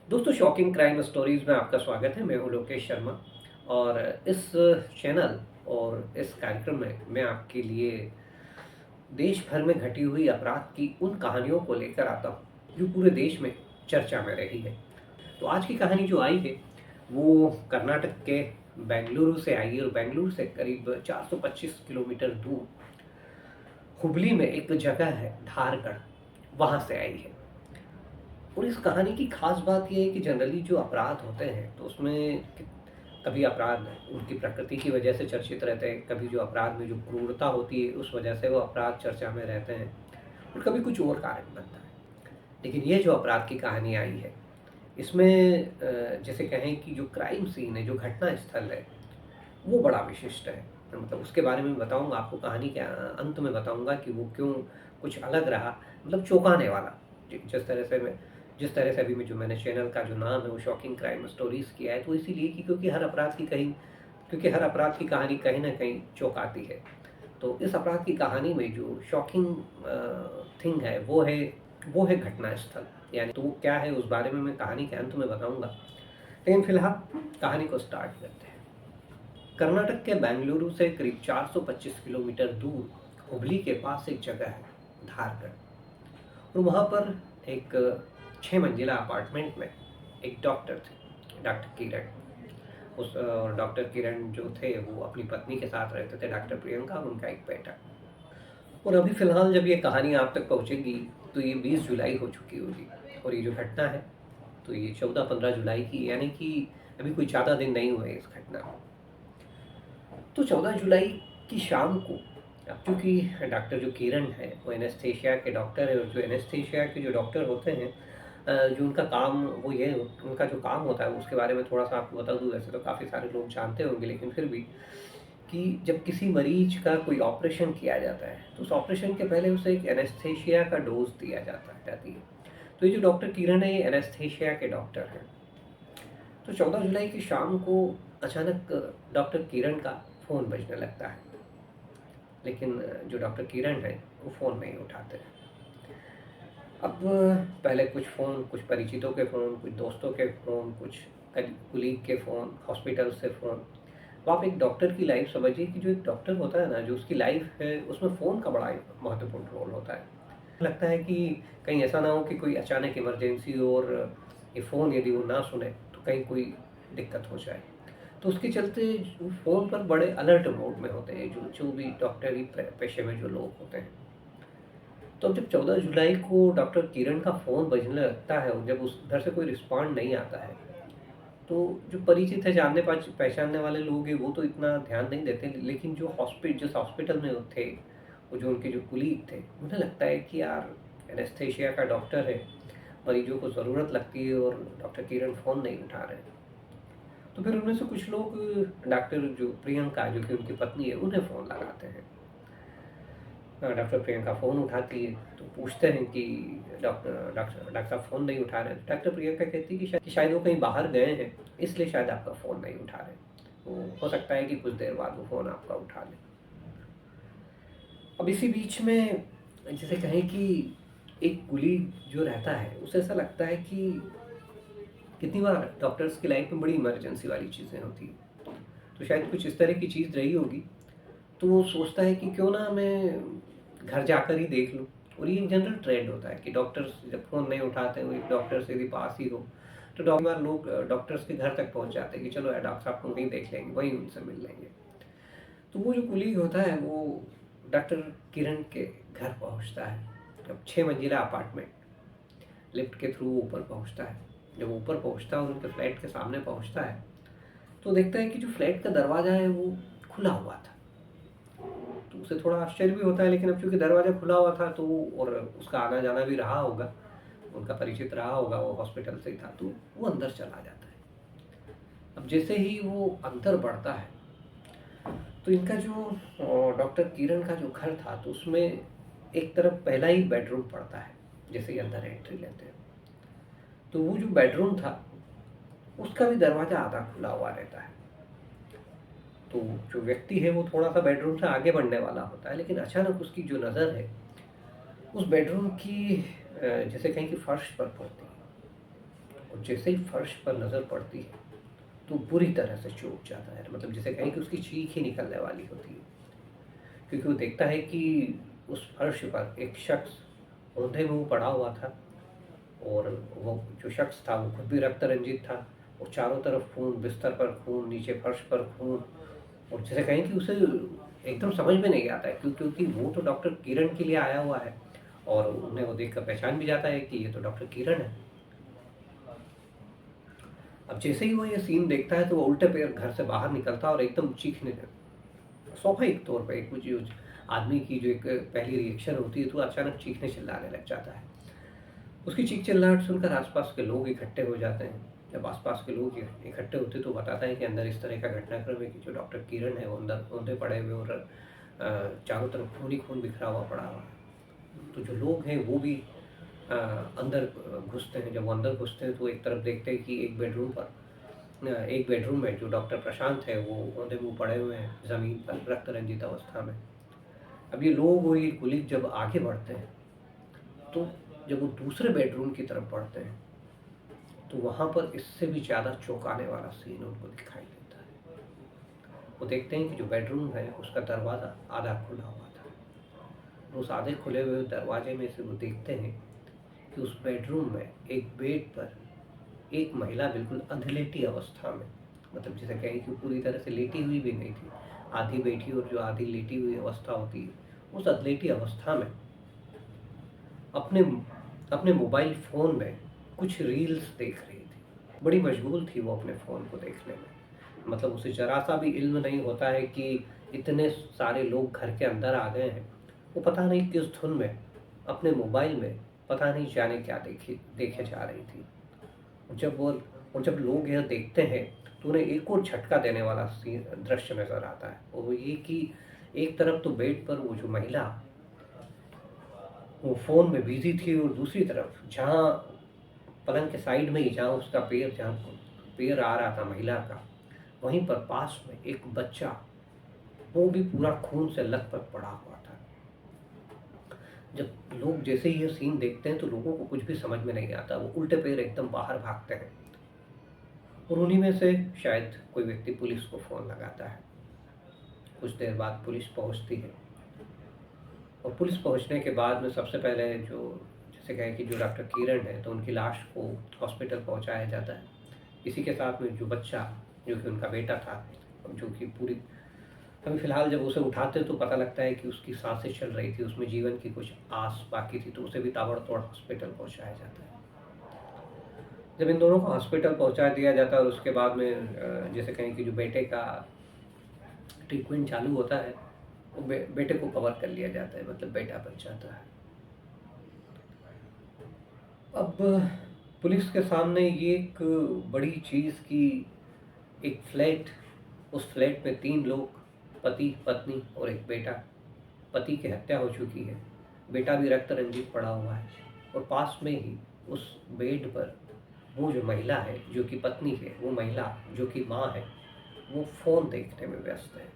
दोस्तों, shocking crime stories में आपका स्वागत है। मैं हूं लोकेश शर्मा और इस चैनल और इस कार्यक्रम में मैं आपके लिए देश भर में घटी हुई अपराध की उन कहानियों को लेकर आता हूं जो पूरे देश में चर्चा में रही है। तो आज की कहानी जो आई है वो कर्नाटक के बेंगलुरु से आई है और बेंगलुरु से करीब 425 किलोमीटर दूर हुबली में एक जगह है धारगढ़, वहाँ से आई है। और इस कहानी की खास बात ये है कि जनरली जो अपराध होते हैं तो उसमें कभी अपराध उनकी प्रकृति की वजह से चर्चित रहते हैं, कभी जो अपराध में जो क्रूरता होती है उस वजह से वो अपराध चर्चा में रहते हैं और कभी कुछ और कारण बनता है। लेकिन ये जो अपराध की कहानी आई है इसमें जैसे कहें कि जो क्राइम सीन है, जो घटना स्थल है, वो बड़ा विशिष्ट है। मतलब उसके बारे में बताऊंगा आपको, कहानी के अंत में बताऊंगा कि वो क्यों कुछ अलग रहा, मतलब चौंकाने वाला। जिस तरह से अभी में जो मैंने चैनल का जो नाम है वो शॉकिंग क्राइम स्टोरीज किया है, तो इसीलिए कि क्योंकि हर अपराध की कहानी कहीं ना कहीं चौंकाती है। तो इस अपराध की कहानी में जो शॉकिंग थिंग है वो है घटना स्थल। यानी तो वो क्या है उस बारे में मैं कहानी के अंत में बताऊंगा, लेकिन फिलहाल कहानी को स्टार्ट करते हैं। कर्नाटक के बेंगलुरु से करीब 425 किलोमीटर दूर हुबली के पास एक जगह है धारगढ़। और वहाँ पर एक 6 मंजिला अपार्टमेंट में एक डॉक्टर थे, डॉक्टर किरण। डॉक्टर किरण जो थे वो अपनी पत्नी के साथ रहते थे, डॉक्टर प्रियंका, और उनका एक बेटा। और अभी फ़िलहाल जब ये कहानी आप तक पहुँचेगी तो ये 20 जुलाई हो चुकी होगी और ये जो घटना है तो ये 14-15 जुलाई की, यानी कि अभी कोई ज़्यादा दिन नहीं हुए इस घटना को। तो 14 जुलाई की शाम को, अब चूँकि डॉक्टर जो किरण है वो एनेस्थीसिया के डॉक्टर है, और जो एनेस्थीसिया के जो डॉक्टर होते हैं जो उनका काम वो ये उनका जो काम होता है उसके बारे में थोड़ा-सा आपको बता दूँ। वैसे तो काफ़ी सारे लोग जानते होंगे, लेकिन फिर भी कि जब किसी मरीज का कोई ऑपरेशन किया जाता है तो उस ऑपरेशन के पहले उसे एक एनेस्थीसिया का डोज दिया जाती है। तो ये जो डॉक्टर किरण है ये एनेस्थीसिया के डॉक्टर हैं। तो 14 जुलाई की शाम को अचानक डॉक्टर किरण का फ़ोन बजने लगता है, लेकिन जो डॉक्टर किरण है वो फ़ोन नहीं उठाते। अब पहले कुछ परिचितों के फ़ोन, कुछ दोस्तों के फ़ोन, कुछ कुलीग के फ़ोन, हॉस्पिटल से फ़ोन। तो आप एक डॉक्टर की लाइफ़ समझिए कि जो एक डॉक्टर होता है ना, जो उसकी लाइफ़ है उसमें फ़ोन का बड़ा एक महत्वपूर्ण रोल होता है। लगता है कि कहीं ऐसा ना हो कि कोई अचानक इमरजेंसी हो और ये फ़ोन यदि वो ना सुने तो कहीं कोई दिक्कत हो जाए। तो उसके चलते वो फ़ोन पर बड़े अलर्ट मोड में होते हैं जो जो भी डॉक्टरी पेशे में जो लोग होते हैं। तो जब 14 जुलाई को डॉक्टर किरण का फ़ोन बजने लगता है और जब उस उधर से कोई रिस्पॉन्ड नहीं आता है, तो जो परिचित है, जानने पहचानने वाले लोग हैं वो तो इतना ध्यान नहीं देते, लेकिन जिस हॉस्पिटल में वो थे, वो जो उनके जो कुलीग थे, उन्हें लगता है कि यार एनेस्थीसिया का डॉक्टर है, मरीजों को ज़रूरत लगती है और डॉक्टर किरण फ़ोन नहीं उठा रहे हैं। तो फिर उनमें से कुछ लोग डॉक्टर जो प्रियंका, जो कि उनकी पत्नी है, उन्हें फ़ोन लगाते हैं। डॉक्टर प्रियंका फ़ोन उठाती है तो पूछते हैं कि डॉक्टर साहब फ़ोन नहीं उठा रहे हैं। डॉक्टर प्रियंका कहती है कि शायद वो कहीं बाहर गए हैं, इसलिए शायद आपका फ़ोन नहीं उठा रहे। तो हो सकता है कि कुछ देर बाद वो फ़ोन आपका उठा लें। अब इसी बीच में जैसे कहें कि एक कुलीग जो रहता है उसे ऐसा लगता है कि कितनी बार डॉक्टर्स की लाइफ में बड़ी इमरजेंसी वाली चीज़ें होती हैं, तो शायद कुछ इस तरह की चीज़ रही होगी। तो वो सोचता है कि क्यों ना मैं घर जाकर ही देख लूँ। और ये जनरल ट्रेंड होता है कि डॉक्टर्स जब फ़ोन नहीं उठाते हैं, एक डॉक्टर से यदि पास ही हो, तो बार लोग डॉक्टर्स के घर तक पहुँच जाते हैं कि चलो यार डॉक्टर साहब को वहीं देख लेंगे, वहीं उनसे मिल लेंगे। तो वो जो कुलीग होता है वो डॉक्टर किरण के घर पहुँचता है। अब 6 मंजिला अपार्टमेंट, लिफ्ट के थ्रू ऊपर पहुँचता है। जब ऊपर पहुँचता है और उनके फ्लैट के सामने पहुँचता है तो देखता है कि जो फ्लैट का दरवाज़ा है वो खुला हुआ था। तो उसे थोड़ा आश्चर्य भी होता है, लेकिन अब चूँकि दरवाज़ा खुला हुआ था तो और उसका आना-जाना भी रहा होगा, उनका परिचित रहा होगा, वो हॉस्पिटल से ही था, तो वो अंदर चला जाता है। अब जैसे ही वो अंदर बढ़ता है, तो इनका जो डॉक्टर किरण का जो घर था, तो उसमें एक तरफ पहला ही बेडरूम पड़ता है, जैसे ही अंदर एंट्री लेते हैं। तो वो जो बेडरूम था, उसका भी दरवाज़ा आधा खुला हुआ रहता है। तो जो व्यक्ति है वो थोड़ा-सा बेडरूम से आगे बढ़ने वाला होता है, लेकिन अचानक उसकी जो नज़र है उस बेडरूम की जैसे कहें कि फर्श पर पड़ती है। और जैसे ही फर्श पर नज़र पड़ती है तो बुरी तरह से चौंक जाता है, मतलब जिसे कहें कि उसकी चीख ही निकलने वाली होती है, क्योंकि वो देखता है कि उस फर्श पर एक शख्स औंधे मुँह पड़ा हुआ था और वो जो शख्स था वो खुद भी रक्त रंजित था और चारों तरफ खून, बिस्तर पर खून, नीचे फर्श पर खून। और जिसे कहें कि उसे एकदम समझ में नहीं आता है क्योंकि वो तो डॉक्टर किरण के लिए आया हुआ है और उन्हें वो देखकर पहचान भी जाता है कि ये तो डॉक्टर किरण है। अब जैसे ही वो ये सीन देखता है तो वो उल्टे पैर घर से बाहर निकलता है और एकदम चीखने लगता है। स्वाभाविक तौर पे कुछ जो आदमी की जो एक पहली रिएक्शन होती है तो अचानक चीखने चिल्लाने लग जाता है। उसकी चीख चिल्लाहट सुनकर आसपास के लोग इकट्ठे हो जाते हैं। जब आसपास के लोग इकट्ठे होते तो बताता है कि अंदर इस तरह का घटनाक्रम है कि जो डॉक्टर किरण है वो अंदर औंधे पड़े हुए और चारों तरफ खून ही खून बिखरा हुआ पड़ा हुआ है। तो जो लोग हैं वो भी अंदर घुसते हैं। जब वो अंदर घुसते हैं तो एक तरफ देखते हैं कि एक बेडरूम में जो डॉक्टर प्रशांत है वो औंधे मुँह पड़े हुए हैं ज़मीन पर रक्त रंजित अवस्था में। अब ये लोग और ये कुलीग जब आगे बढ़ते हैं तो जब वो दूसरे बेडरूम की तरफ बढ़ते हैं तो वहाँ पर इससे भी ज़्यादा चौंकाने वाला सीन उनको दिखाई देता है। वो देखते हैं कि जो बेडरूम है उसका दरवाज़ा आधा खुला हुआ था। उस आधे खुले हुए दरवाजे में से वो देखते हैं कि उस बेडरूम में एक बेड पर एक महिला बिल्कुल अधलेटी अवस्था में, मतलब जिसे कहें कि पूरी तरह से लेटी हुई भी नहीं थी, आधी बैठी और जो आधी लेटी हुई अवस्था होती है, उस अधलेटी अवस्था में अपने अपने मोबाइल फ़ोन में कुछ रील्स देख रही थी। बड़ी मशगूल थी वो अपने फ़ोन को देखने में। मतलब उसे ज़रा-सा भी इल्म नहीं होता है कि इतने सारे लोग घर के अंदर आ गए हैं। वो पता नहीं किस धुन में अपने मोबाइल में पता नहीं जाने क्या देखे जा रही थी। जब वो और जब लोग यह देखते हैं तो उन्हें एक और झटका देने वाला दृश्य नज़र आता है और वो ये कि एक तरफ तो बेड पर वो जो महिला वो फ़ोन में बिज़ी थी और दूसरी तरफ जहाँ पलंग के साइड में ही जहाँ पैर आ रहा था महिला का, वहीं पर पास में एक बच्चा, वो भी पूरा खून से लथपथ पड़ा हुआ था। जब लोग जैसे ही ये सीन देखते हैं तो लोगों को कुछ भी समझ में नहीं आता, वो उल्टे पैर एकदम बाहर भागते हैं और उन्हीं में से शायद कोई व्यक्ति पुलिस को फ़ोन लगाता है। कुछ देर बाद पुलिस पहुँचती है और पुलिस पहुँचने के बाद में सबसे पहले जो जैसे कहें कि जो डॉक्टर किरण है तो उनकी लाश को हॉस्पिटल पहुँचाया जाता है। इसी के साथ में जो बच्चा जो कि उनका बेटा था, जो कि पूरी अभी फ़िलहाल जब उसे उठाते तो पता लगता है कि उसकी साँसें चल रही थी, उसमें जीवन की कुछ आस बाकी थी, तो उसे भी ताबड़तोड़ हॉस्पिटल पहुँचाया जाता है। जब इन दोनों को हॉस्पिटल पहुँचा दिया जाता है और उसके बाद में जैसे कहें कि जो बेटे का ट्रीटमेंट चालू होता है, वो बेटे को कवर कर लिया जाता है, मतलब बेटा बच जाता है। अब पुलिस के सामने ये एक बड़ी चीज़ कि एक फ्लैट, उस फ्लैट में 3 लोग, पति, पत्नी और एक बेटा। पति की हत्या हो चुकी है, बेटा भी रक्त रंजित पड़ा हुआ है और पास में ही उस बेड पर वो जो महिला है, जो कि पत्नी है, वो महिला जो कि माँ है, वो फ़ोन देखने में व्यस्त है।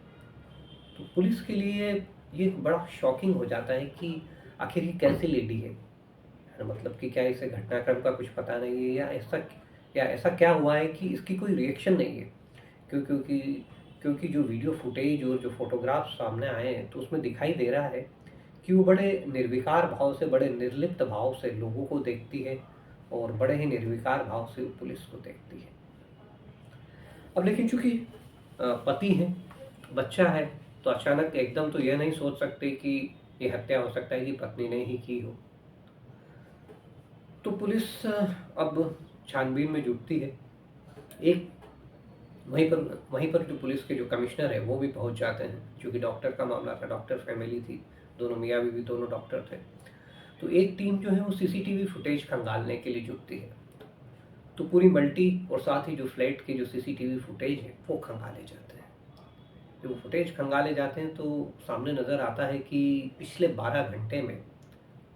तो पुलिस के लिए ये बड़ा शॉकिंग हो जाता है कि आखिर ये कैसी लेडी है? मतलब कि क्या इसे घटनाक्रम का कुछ पता नहीं है या ऐसा क्या हुआ है कि इसकी कोई रिएक्शन नहीं है? क्यों क्योंकि क्योंकि जो वीडियो फुटेज और जो फ़ोटोग्राफ सामने आए हैं, तो उसमें दिखाई दे रहा है कि वो बड़े निर्विकार भाव से, बड़े निर्लिप्त भाव से लोगों को देखती है और बड़े ही निर्विकार भाव से वो पुलिस को देखती है। अब लेकिन चूँकि पति हैं, बच्चा है, तो अचानक एकदम तो ये नहीं सोच सकते कि ये हत्या हो सकता है कि पत्नी ने ही की हो। तो पुलिस अब छानबीन में जुटती है। एक वहीं पर जो पुलिस के जो कमिश्नर हैं वो भी पहुंच जाते हैं, क्योंकि डॉक्टर का मामला था, डॉक्टर फैमिली थी, दोनों मियाँ बीवी दोनों डॉक्टर थे। तो एक टीम जो है वो सीसीटीवी फुटेज खंगालने के लिए जुटती है। तो पूरी मल्टी और साथ ही जो फ्लैट के जो सीसीटीवी फुटेज है वो खंगाले जाते हैं। जब वो फुटेज खंगाले जाते हैं तो सामने नज़र आता है कि पिछले 12 घंटे में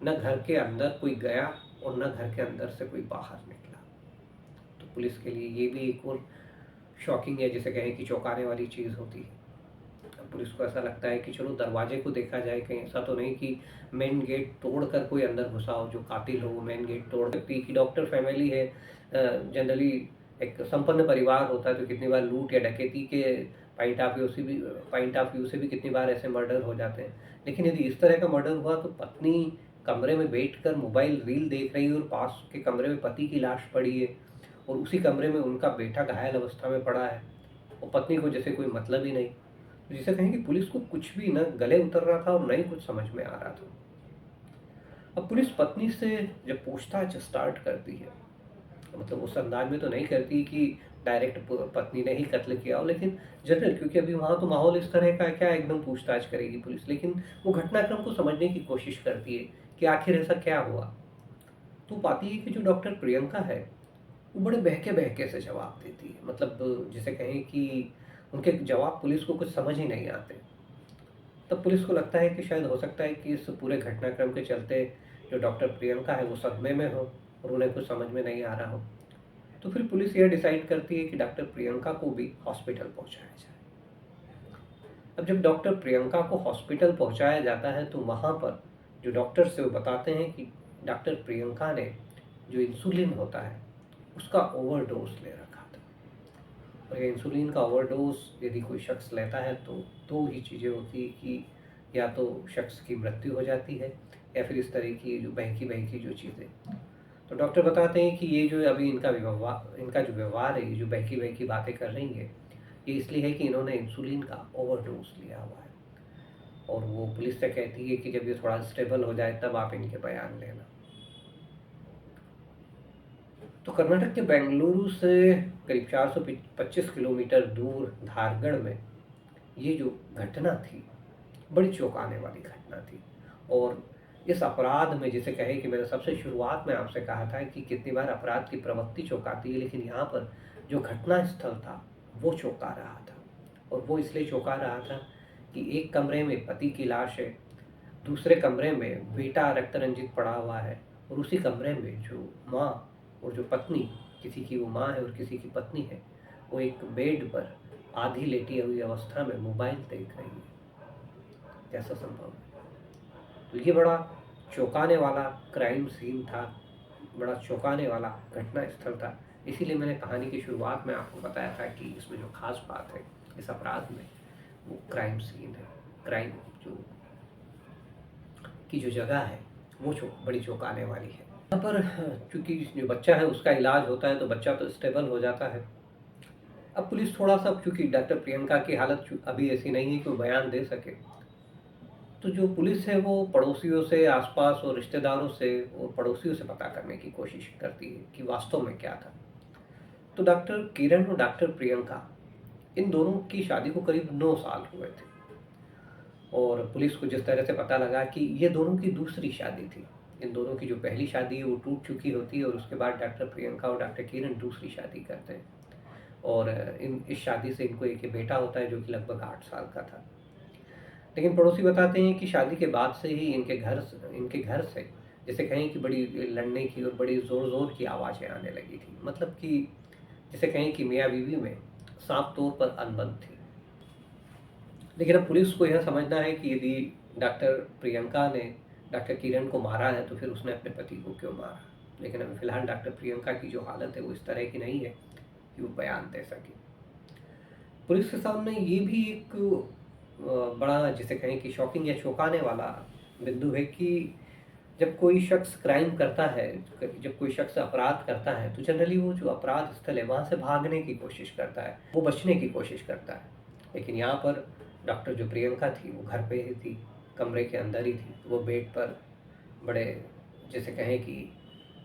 न घर के अंदर कोई गया और न घर के अंदर से कोई बाहर निकला। तो पुलिस के लिए ये भी एक और शॉकिंग है, जिसे कहें कि चौंकाने वाली चीज़ होती है। पुलिस को ऐसा लगता है कि चलो दरवाजे को देखा जाए, कहीं ऐसा तो नहीं कि मेन गेट तोड़कर कोई अंदर घुसा हो, जो कातिल हो वो मेन गेट तोड़ सकती है। कि डॉक्टर फैमिली है, जनरली एक संपन्न परिवार होता है, तो कितनी बार लूट या डकैती के पॉइंट ऑफ व्यू से भी कितनी बार ऐसे मर्डर हो जाते हैं। लेकिन यदि इस तरह का मर्डर हुआ तो पत्नी कमरे में बैठकर मोबाइल रील देख रही है और पास के कमरे में पति की लाश पड़ी है, और उसी कमरे में उनका बेटा घायल अवस्था में पड़ा है, और पत्नी को जैसे कोई मतलब ही नहीं। जिसे कहें कि पुलिस को कुछ भी न गले उतर रहा था और न ही कुछ समझ में आ रहा था। अब पुलिस पत्नी से जब पूछताछ स्टार्ट करती है, मतलब उस अंदाज में तो नहीं करती कि डायरेक्ट पत्नी ने ही कत्ल किया हो, लेकिन जनरल, क्योंकि अभी वहाँ तो माहौल इस तरह का है, क्या एकदम पूछताछ करेगी पुलिस। लेकिन वो घटनाक्रम को समझने की कोशिश करती है कि आखिर ऐसा क्या हुआ। तो पाती है कि जो डॉक्टर प्रियंका है वो बड़े बहके बहके से जवाब देती है। मतलब जिसे कहें कि उनके जवाब पुलिस को कुछ समझ ही नहीं आते। तब पुलिस को लगता है कि शायद हो सकता है कि इस पूरे घटनाक्रम के चलते जो डॉक्टर प्रियंका है वो सदमे में हो और उन्हें कुछ समझ में नहीं आ रहा हो। तो फिर पुलिस यह डिसाइड करती है कि डॉक्टर प्रियंका को भी हॉस्पिटल पहुंचाया जाए। अब जब डॉक्टर प्रियंका को हॉस्पिटल पहुंचाया जाता है तो वहाँ पर जो डॉक्टर से वो बताते हैं कि डॉक्टर प्रियंका ने जो इंसुलिन होता है उसका ओवरडोज ले रखा था। और ये इंसुलिन का ओवरडोज यदि कोई शख्स लेता है तो दो ही चीज़ें होती है कि या तो शख्स की मृत्यु हो जाती है या फिर इस तरह की जो बहकी बहकी जो चीज़ें। तो डॉक्टर बताते हैं कि ये जो अभी इनका जो व्यवहार है, ये जो बहकी बहकी बातें कर रही है, ये इसलिए है कि इन्होंने इंसुलिन का ओवरडोज लिया हुआ है। और वो पुलिस से कहती है कि जब ये थोड़ा स्टेबल हो जाए तब आप इनके बयान लेना। तो कर्नाटक के बेंगलुरु से करीब 425 किलोमीटर दूर धारगढ़ में ये जो घटना थी, बड़ी चौंकाने वाली घटना थी। और इस अपराध में, जिसे कहे कि मैंने सबसे शुरुआत में आपसे कहा था कि कितनी बार अपराध की प्रवृत्ति चौंकाती है, लेकिन यहाँ पर जो घटना स्थल था वो चौंका रहा था। और वो इसलिए चौंका रहा था कि एक कमरे में पति की लाश है, दूसरे कमरे में बेटा रक्त रंजित पड़ा हुआ है, और उसी कमरे में जो माँ और जो पत्नी, किसी की वो माँ है और किसी की पत्नी है, वो एक बेड पर आधी लेटी हुई अवस्था में मोबाइल देख रही है। कैसा संभव है? तो ये बड़ा चौंकाने वाला क्राइम सीन था, बड़ा चौंकाने वाला घटना स्थल था। इसीलिए मैंने कहानी की शुरुआत में आपको बताया था कि इसमें जो खास बात है इस अपराध में, वो क्राइम सीन है। क्राइम जो जगह है वो बड़ी चौंकाने वाली है। यहाँ पर चूंकि जो बच्चा है उसका इलाज होता है तो बच्चा तो स्टेबल हो जाता है। अब पुलिस थोड़ा सा, चूंकि डॉक्टर प्रियंका की हालत अभी ऐसी नहीं है कि वो बयान दे सके, तो जो पुलिस है वो पड़ोसियों से, आसपास और रिश्तेदारों से और पड़ोसियों से पता करने की कोशिश करती है कि वास्तव में क्या था। तो डॉक्टर किरण और डॉक्टर प्रियंका, इन दोनों की शादी को करीब 9 साल हुए थे। और पुलिस को जिस तरह से पता लगा कि ये दोनों की दूसरी शादी थी, इन दोनों की जो पहली शादी है वो टूट चुकी होती है, और उसके बाद डॉक्टर प्रियंका और डॉक्टर किरण दूसरी शादी करते हैं। और इस शादी से इनको एक बेटा होता है जो कि लगभग 8 साल का था। लेकिन पड़ोसी बताते हैं कि शादी के बाद से ही इनके घर से जैसे कहें कि बड़ी लड़ने की और बड़ी ज़ोर ज़ोर की आवाज़ें आने लगी थी। मतलब कि जैसे कहें कि मियाँ बीवी में साफ तौर पर अनबन थी। लेकिन अब पुलिस को यह समझना है कि यदि डॉक्टर प्रियंका ने डॉक्टर किरण को मारा है तो फिर उसने अपने पति को क्यों मारा। लेकिन अभी फ़िलहाल डॉक्टर प्रियंका की जो हालत है वो इस तरह की नहीं है कि वो बयान दे सके। पुलिस के सामने ये भी एक बड़ा, जिसे कहें कि शॉकिंग या चौंकाने वाला बिंदु है कि जब कोई शख्स क्राइम करता है, जब कोई शख्स अपराध करता है, तो जनरली वो जो अपराध स्थल है वहाँ से भागने की कोशिश करता है, वो बचने की कोशिश करता है। लेकिन यहाँ पर डॉक्टर जो प्रियंका थी वो घर पे ही थी, कमरे के अंदर ही थी। वो बेड पर बड़े, जैसे कहें कि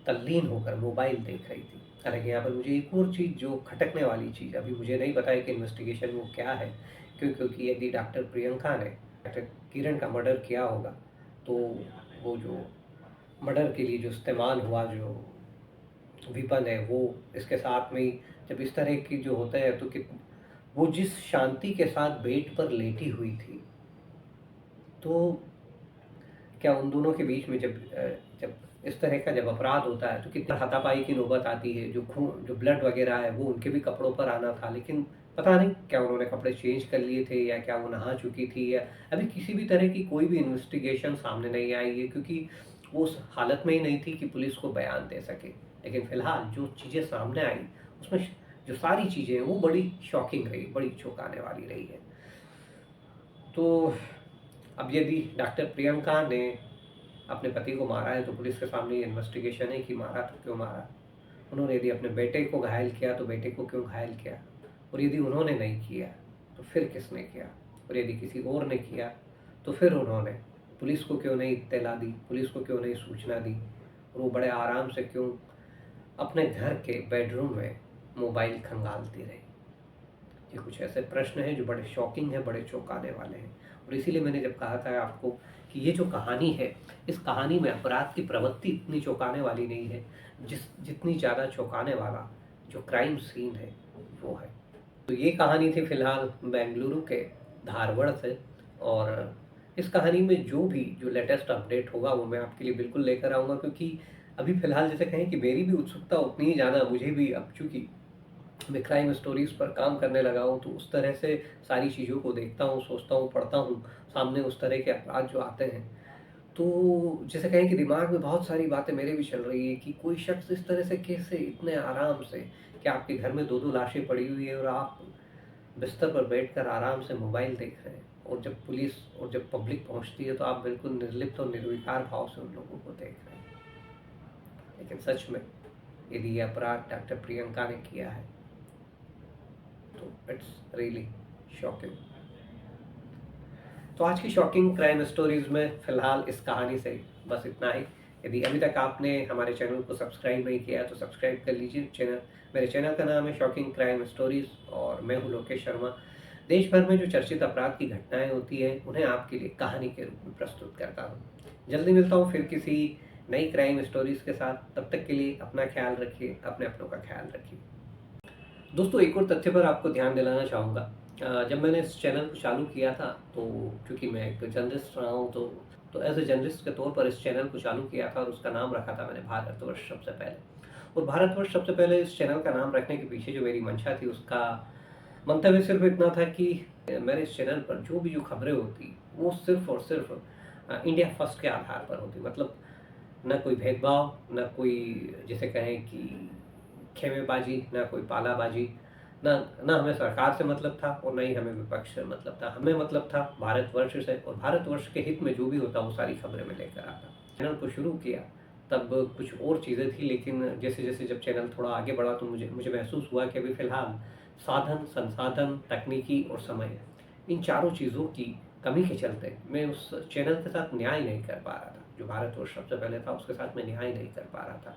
तल्लीन होकर मोबाइल देख रही थी। हालांकि यहाँ पर मुझे एक और चीज़ जो खटकने वाली चीज़, अभी मुझे नहीं पता है कि इन्वेस्टिगेशन वो क्या है, क्योंकि यदि डॉक्टर प्रियंका ने डॉक्टर किरण का मर्डर किया होगा तो वो जो मर्डर के लिए जो इस्तेमाल हुआ जो विपन है वो इसके साथ में ही, जब इस तरह की जो होता है तो कि वो जिस शांति के साथ बेड पर लेटी हुई थी, तो क्या उन दोनों के बीच में जब इस तरह का जब अपराध होता है तो कितना हाथापाई की नौबत आती है। जो ब्लड वगैरह है वो उनके भी कपड़ों पर आना था, लेकिन पता नहीं क्या उन्होंने कपड़े चेंज कर लिए थे या क्या वो नहा चुकी थी, या अभी किसी भी तरह की कोई भी इन्वेस्टिगेशन सामने नहीं आई है, क्योंकि वो उस हालत में ही नहीं थी कि पुलिस को बयान दे सके। लेकिन फिलहाल जो चीज़ें सामने आई उसमें जो सारी चीज़ें हैं वो बड़ी शॉकिंग रही, बड़ी चौंकाने वाली रही है। तो अब यदि डॉक्टर प्रियंका ने अपने पति को मारा है तो पुलिस के सामने ये इन्वेस्टिगेशन है कि मारा तो क्यों मारा। उन्होंने यदि अपने बेटे को घायल किया तो बेटे को क्यों घायल किया, और यदि उन्होंने नहीं किया तो फिर किसने किया, और यदि किसी और ने किया तो फिर उन्होंने पुलिस को क्यों नहीं इत्तला दी, पुलिस को क्यों नहीं सूचना दी, और वो बड़े आराम से क्यों अपने घर के बेडरूम में मोबाइल खंगालती रही। ये कुछ ऐसे प्रश्न हैं जो बड़े शॉकिंग हैं, बड़े चौंकाने वाले हैं। और इसीलिए मैंने जब कहा था आपको कि ये जो कहानी है, इस कहानी में अपराध की प्रवृत्ति इतनी चौंकाने वाली नहीं है जितनी ज़्यादा चौंकाने वाला जो क्राइम सीन है वो है। तो ये कहानी थी फिलहाल बेंगलुरु के धारवाड़ से, और इस कहानी में जो लेटेस्ट अपडेट होगा वो मैं आपके लिए बिल्कुल लेकर आऊँगा, क्योंकि अभी फिलहाल जैसे कहें कि मेरी भी उत्सुकता उतनी ही ज़्यादा, मुझे भी अब चूँकि मैं क्राइम स्टोरीज़ पर काम करने लगा हूँ तो उस तरह से सारी चीज़ों को देखता हूँ, सोचता हूँ, पढ़ता हूँ, सामने उस तरह के अपराध जो आते हैं, तो जैसे कहें कि दिमाग में बहुत सारी बातें मेरे भी चल रही है कि कोई शख्स इस तरह से कैसे इतने आराम से, कि आपके घर में 2-2 लाशें पड़ी हुई है और आप बिस्तर पर बैठकर आराम से मोबाइल देख रहे हैं, और जब पुलिस और जब पब्लिक पहुंचती है तो आप बिल्कुल निर्लिप्त और निर्विकार भाव से उन लोगों को देख रहे हैं। लेकिन सच में यदि ये अपराध डॉक्टर प्रियंका ने किया है तो इट्स रियली शॉकिंग। तो आज की शॉकिंग क्राइम स्टोरीज में फिलहाल इस कहानी से बस इतना ही। यदि अभी तक आपने हमारे चैनल को सब्सक्राइब नहीं किया तो सब्सक्राइब कर लीजिए चैनल। मेरे चैनल का नाम है शॉकिंग क्राइम स्टोरीज और मैं हूँ लोकेश शर्मा। देश भर में जो चर्चित अपराध की घटनाएं होती हैं उन्हें आपके लिए कहानी के रूप में प्रस्तुत करता हूँ। जल्दी मिलता हूँ फिर किसी नई क्राइम स्टोरीज के साथ। तब तक के लिए अपना ख्याल रखिए, अपने अपनों का ख्याल रखिए। दोस्तों, एक और तथ्य पर आपको ध्यान दिलाना चाहूँगा। जब मैंने इस चैनल को चालू किया था तो क्योंकि मैं एक जर्नलिस्ट रहा हूँ तो एज ए जर्नलिस्ट के तौर पर इस चैनल को चालू किया था और उसका नाम रखा था मैंने भारतवर्ष सबसे पहले। और भारतवर्ष सबसे पहले इस चैनल का नाम रखने के पीछे जो मेरी मंशा थी उसका मंतव्य सिर्फ इतना था कि मेरे इस चैनल पर जो भी जो खबरें होती वो सिर्फ और सिर्फ इंडिया फर्स्ट के आधार पर होती। मतलब ना कोई भेदभाव, ना कोई जिसे कहें कि खेमेबाजी, ना कोई पालाबाजी, ना ना हमें सरकार से मतलब था और ना ही हमें विपक्ष से मतलब था। हमें मतलब था भारतवर्ष से, और भारतवर्ष के हित में जो भी होता वो सारी खबरें मैं लेकर आता। चैनल को शुरू किया तब कुछ और चीज़ें थी, लेकिन जैसे जैसे जब चैनल थोड़ा आगे बढ़ा तो मुझे मुझे महसूस हुआ कि अभी फ़िलहाल साधन, संसाधन, तकनीकी और समय, इन चारों चीज़ों की कमी के चलते मैं उस चैनल के साथ न्याय नहीं कर पा रहा था। जो भारतवर्ष सबसे पहले था उसके साथ मैं न्याय नहीं कर पा रहा था।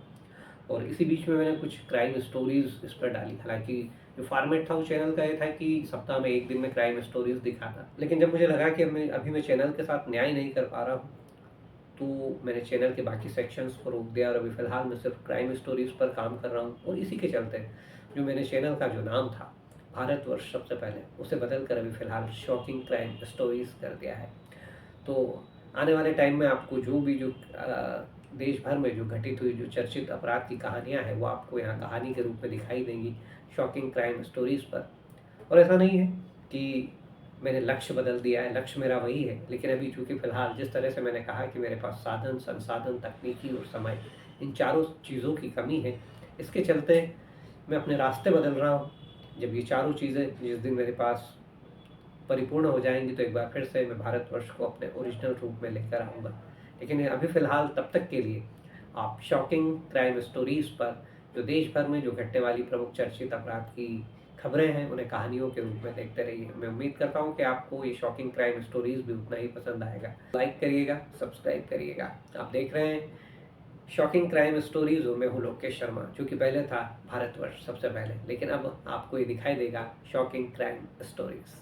और इसी बीच में मैंने कुछ क्राइम स्टोरीज़ इस पर डाली। हालाँकि जो फॉर्मेट था उस चैनल का ये था कि सप्ताह में 1 दिन में क्राइम स्टोरीज़ दिखाता। लेकिन जब मुझे लगा कि अभी मैं चैनल के साथ न्याय नहीं कर पा रहा हूँ, तो मैंने चैनल के बाकी सेक्शंस को रोक दिया और अभी फ़िलहाल मैं सिर्फ क्राइम स्टोरीज़ पर काम कर रहा हूँ। और इसी के चलते जो मेरे चैनल का जो नाम था भारतवर्ष सबसे पहले, उसे बदल कर अभी फ़िलहाल शॉकिंग क्राइम स्टोरीज़ कर दिया है। तो आने वाले टाइम में आपको जो भी जो देश भर में जो घटित हुई जो चर्चित अपराध की कहानियाँ हैं वो आपको यहाँ कहानी के रूप में दिखाई देंगी शॉकिंग क्राइम स्टोरीज़ पर। और ऐसा नहीं है कि मैंने लक्ष्य बदल दिया है, लक्ष्य मेरा वही है। लेकिन अभी चूँकि फ़िलहाल जिस तरह से मैंने कहा कि मेरे पास साधन, संसाधन, तकनीकी और समय, इन चारों चीज़ों की कमी है, इसके चलते मैं अपने रास्ते बदल रहा हूँ। जब ये चारों चीज़ें जिस दिन मेरे पास परिपूर्ण हो जाएँगी तो एक बार फिर से मैं भारतवर्ष को अपने ओरिजिनल रूप में लेकर आऊँगा। लेकिन अभी फ़िलहाल तब तक के लिए आप शॉकिंग क्राइम स्टोरीज़ पर जो देश भर में जो घटने वाली प्रमुख चर्चित अपराध की खबरें हैं उन्हें कहानियों के रूप में देखते रहिए। मैं उम्मीद करता हूँ कि आपको ये शॉकिंग क्राइम स्टोरीज़ भी उतना ही पसंद आएगा। लाइक करिएगा, सब्सक्राइब करिएगा। आप देख रहे हैं शॉकिंग क्राइम स्टोरीज़ और मैं हूँ लोकेश शर्मा, जो कि पहले था भारतवर्ष सबसे पहले, लेकिन अब आपको ये दिखाई देगा शॉकिंग क्राइम स्टोरीज़।